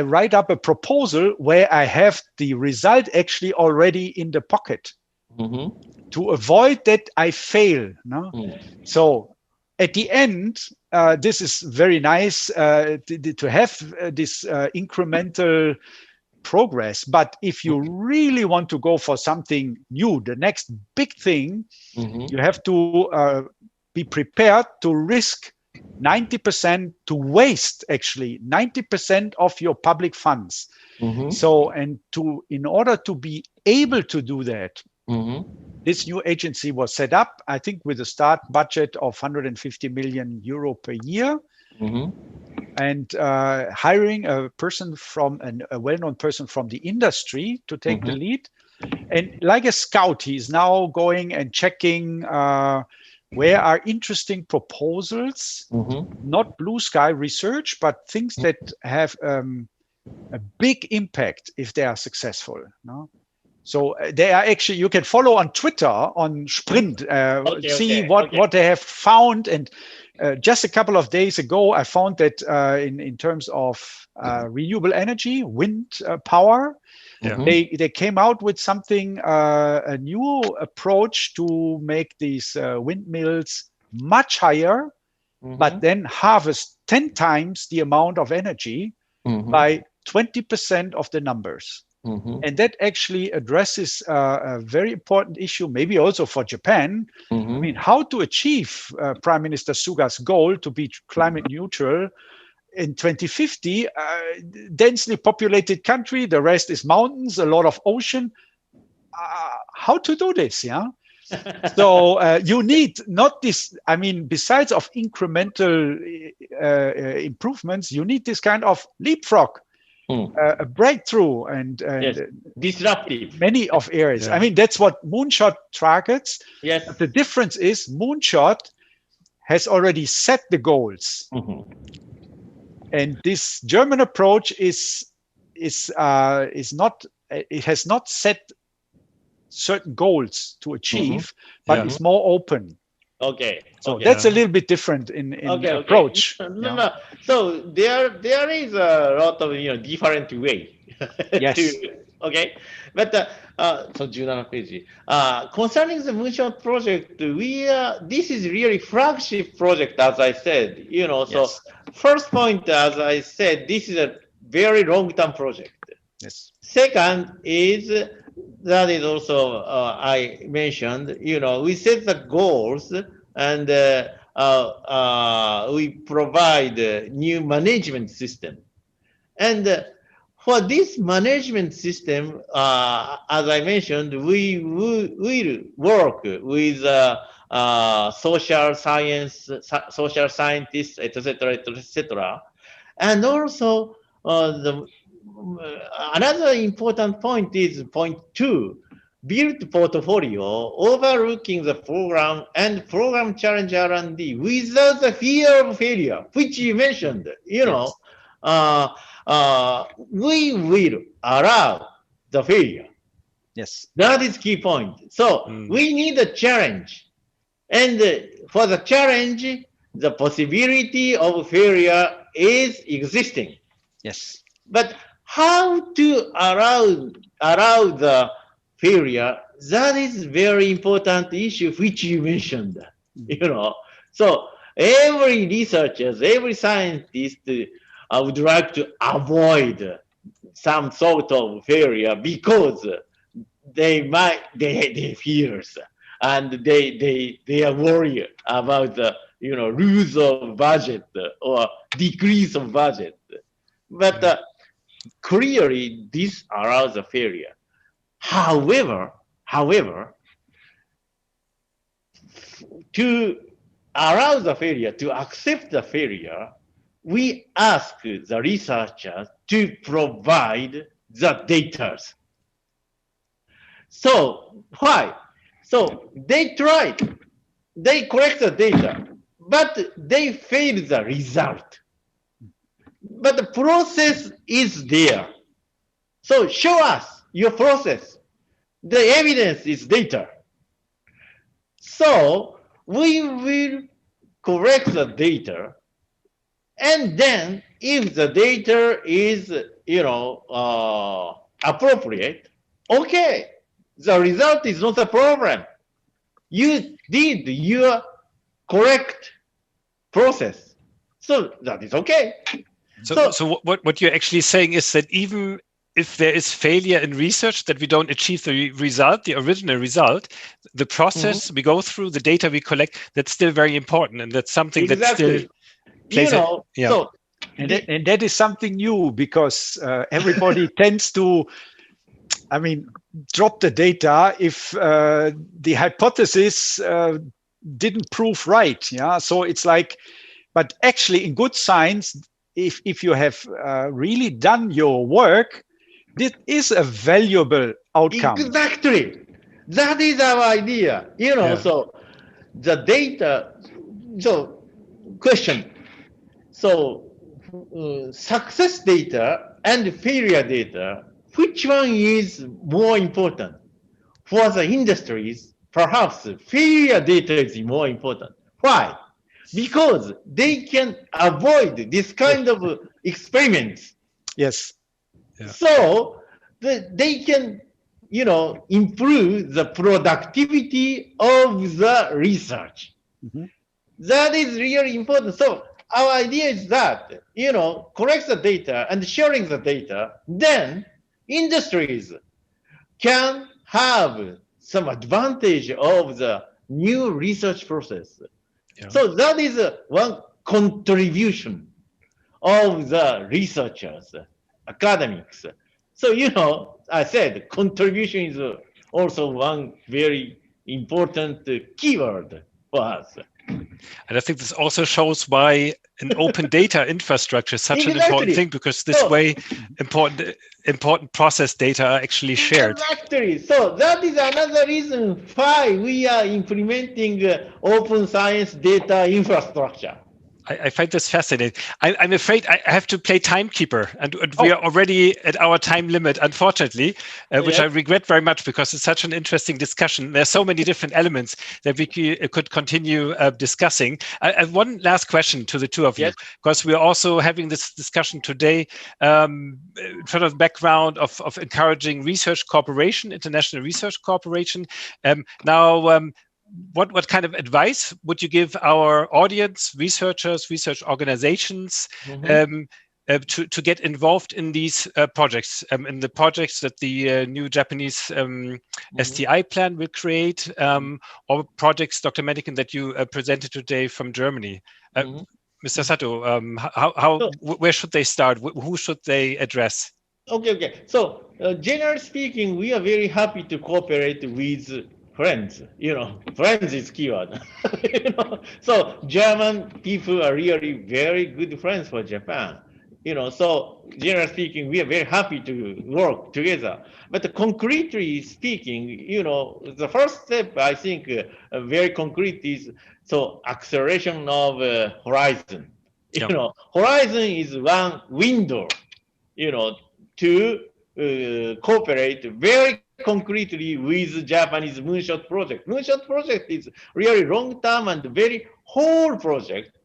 write up a proposal where I have the result actually already in the pocket to avoid that I fail. No? So at the end, this is very nice to have this incremental progress. But if you really want to go for something new, the next big thing, you have to be prepared to risk 90% to waste actually 90% of your public funds. So, and in order to be able to do that, this new agency was set up, I think, with a start budget of 150 million euro per year, and hiring a person from a well-known person from the industry to take the lead. And like a scout, he's now going and checking where are interesting proposals, not blue sky research, but things that have a big impact if they are successful. No? So they are actually, you can follow on Twitter, on Sprint, see what they have found. And just a couple of days ago, I found that in terms of renewable energy, wind power, they came out with something, a new approach to make these windmills much higher, but then harvest 10 times the amount of energy by 20% of the numbers. And that actually addresses a very important issue, maybe also for Japan. I mean, how to achieve Prime Minister Suga's goal to be climate neutral in 2050, densely populated country, the rest is mountains, a lot of ocean. How to do this, yeah? So you need not this, I mean, besides of incremental improvements, you need this kind of leapfrog, a breakthrough and disruptive. Many of areas. I mean, that's what Moonshot targets. Yes. But the difference is Moonshot has already set the goals. And this German approach is not, it has not set certain goals to achieve, but it's more open. So that's a little bit different in approach. No. So there is a lot of different way. Yes. But so 17 page. Concerning the Moonshot project, this is really flagship project, as I said. So first point, as I said, this is a very long-term project. Yes. Second is that is also I mentioned. We set the goals and we provide a new management system. And for this management system, as I mentioned, we will work with social scientists, etc. And also another important point is point 2, build portfolio overlooking the program and program challenge R&D without the fear of failure, which you mentioned. We will allow the failure. Yes. That is key point. So we need a challenge. And for the challenge, the possibility of failure is existing. Yes. But how to allow the failure, that is very important issue which you mentioned. So every researcher, every scientist would like to avoid some sort of failure because they fears and they are worried about the lose of budget or decrease of budget. But clearly this allows a failure. However, to allow the failure, to accept the failure, we ask the researchers to provide the data. So why? So they tried, they collect the data, but they failed the result. But the process is there. So show us your process. The evidence is data. So we will correct the data, and then if the data is, appropriate, okay, the result is not a problem. You did your correct process, so that is okay. So what you're actually saying is that even if there is failure in research, that we don't achieve the result, the original result, the process we go through, the data we collect, that's still very important, and that's something that still plays So and that is something new, because everybody tends to, drop the data if the hypothesis didn't prove right. Yeah, so it's like, but actually in good science, if you have really done your work, this is a valuable outcome. Exactly, that is our idea. So the data. So question. So success data and failure data, which one is more important? For the industries, perhaps failure data is more important. Why? Because they can avoid this kind of experiments. Yes. Yeah. So they can, improve the productivity of the research. That is really important. So our idea is that, collect the data and sharing the data, then industries can have some advantage of the new research process. Yeah. So that is one contribution of the researchers, academics. So, I said contribution is also one very important keyword for us. And I think this also shows why an open data infrastructure is such an important thing, because this way important process data are actually shared. Exactly. So that is another reason why we are implementing open science data infrastructure. I find this fascinating. I'm afraid I have to play timekeeper, and we are already at our time limit, unfortunately, which I regret very much, because it's such an interesting discussion. There are so many different elements that we could continue discussing. I have one last question to the two of you, because we are also having this discussion today sort of background of encouraging research cooperation, international research cooperation. What kind of advice would you give our audience, researchers, research organizations, to get involved in these projects, in the projects that the new Japanese STI plan will create, or projects, Dr. Mennicken, that you presented today from Germany? Mr. Sato, where should they start? Who should they address? Okay. So generally speaking, we are very happy to cooperate with friends. Friends is keyword. So German people are really very good friends for Japan. So generally speaking, we are very happy to work together. But concretely speaking, the first step, I think, very concrete is acceleration of horizon. Horizon is one window, to cooperate very concretely with Japanese Moonshot project. Moonshot project is really long-term and very whole project,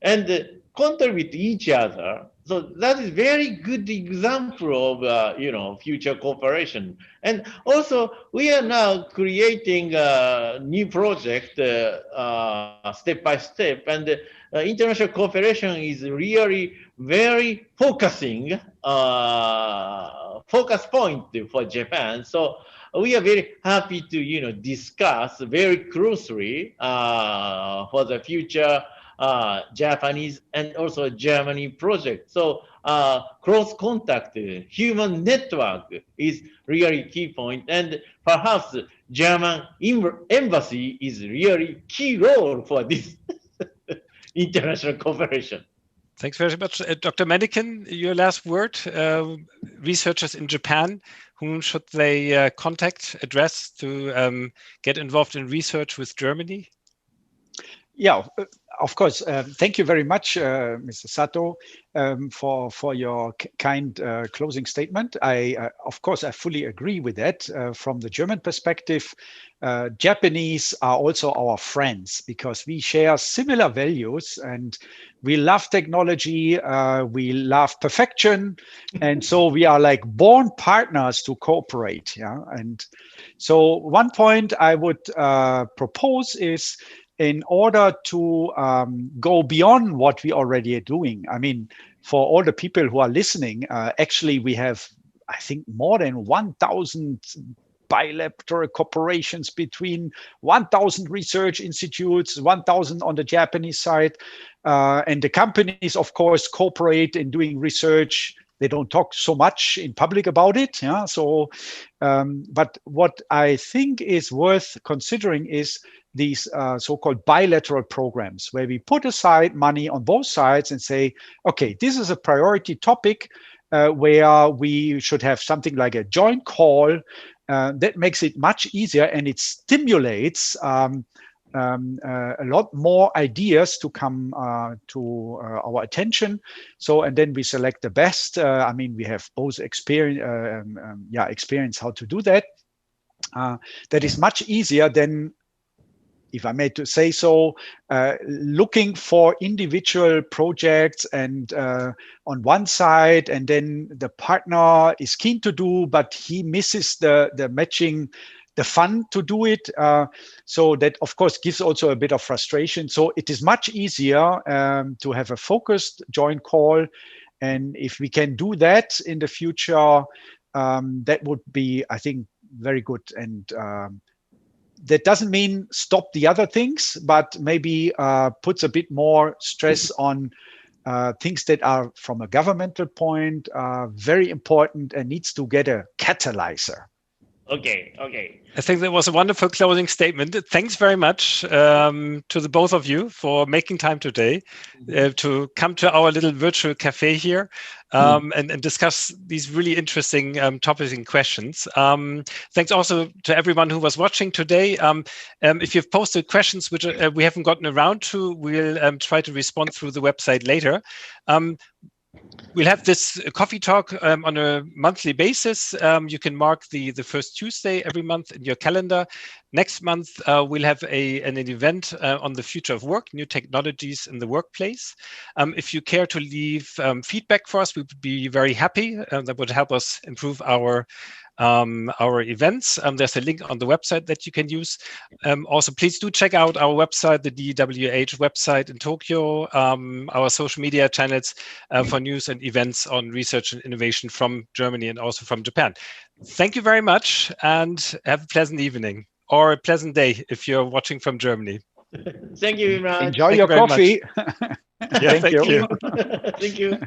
and contribute to each other. So that is very good example of future cooperation. And also we are now creating a new project step by step, and international cooperation is really very focusing focus point for Japan. So we are very happy to discuss very closely for the future Japanese and also Germany project. So cross contact, human network is really key point, and perhaps German embassy is really key role for this international cooperation. Thanks very much. Dr. Mennicken, your last word. Researchers in Japan, whom should they contact, address to get involved in research with Germany? Yeah, of course. Thank you very much, Mr. Sato, for your kind closing statement. Of course, I fully agree with that. From the German perspective, Japanese are also our friends because we share similar values and we love technology. We love perfection. And so we are like born partners to cooperate. Yeah. And so one point I would propose is, in order to go beyond what we already are doing. I mean, for all the people who are listening, actually we have, I think, more than 1,000 bilateral cooperations between 1,000 research institutes, 1,000 on the Japanese side. And the companies, of course, cooperate in doing research. They don't talk so much in public about it. Yeah. So, but what I think is worth considering is these so-called bilateral programs where we put aside money on both sides and say, okay, this is a priority topic where we should have something like a joint call. That makes it much easier and it stimulates a lot more ideas to come to our attention. So, and then we select the best. I mean, we have both experience how to do that. That is much easier than, if I may to say so, looking for individual projects and on one side, and then the partner is keen to do, but he misses the matching, the fun to do it. So that, of course, gives also a bit of frustration. So it is much easier to have a focused joint call. And if we can do that in the future, that would be, I think, very good. And that doesn't mean stop the other things, but maybe puts a bit more stress on things that are, from a governmental point, very important and needs to get a catalyzer. Okay. I think that was a wonderful closing statement. Thanks very much to the both of you for making time today to come to our little virtual cafe here and discuss these really interesting topics and questions. Thanks also to everyone who was watching today. If you've posted questions which we haven't gotten around to, we'll try to respond through the website later. We'll have this coffee talk on a monthly basis. You can mark the first Tuesday every month in your calendar. Next month, we'll have an event on the future of work, new technologies in the workplace. If you care to leave feedback for us, we would be very happy. That would help us improve our events. There's a link on the website that you can use. Also, please do check out our website, the DWIH website in Tokyo, our social media channels for news and events on research and innovation from Germany and also from Japan. Thank you very much and have a pleasant evening or a pleasant day if you're watching from Germany. Thank you very much. Enjoy your coffee. Yeah, thank you. Thank you.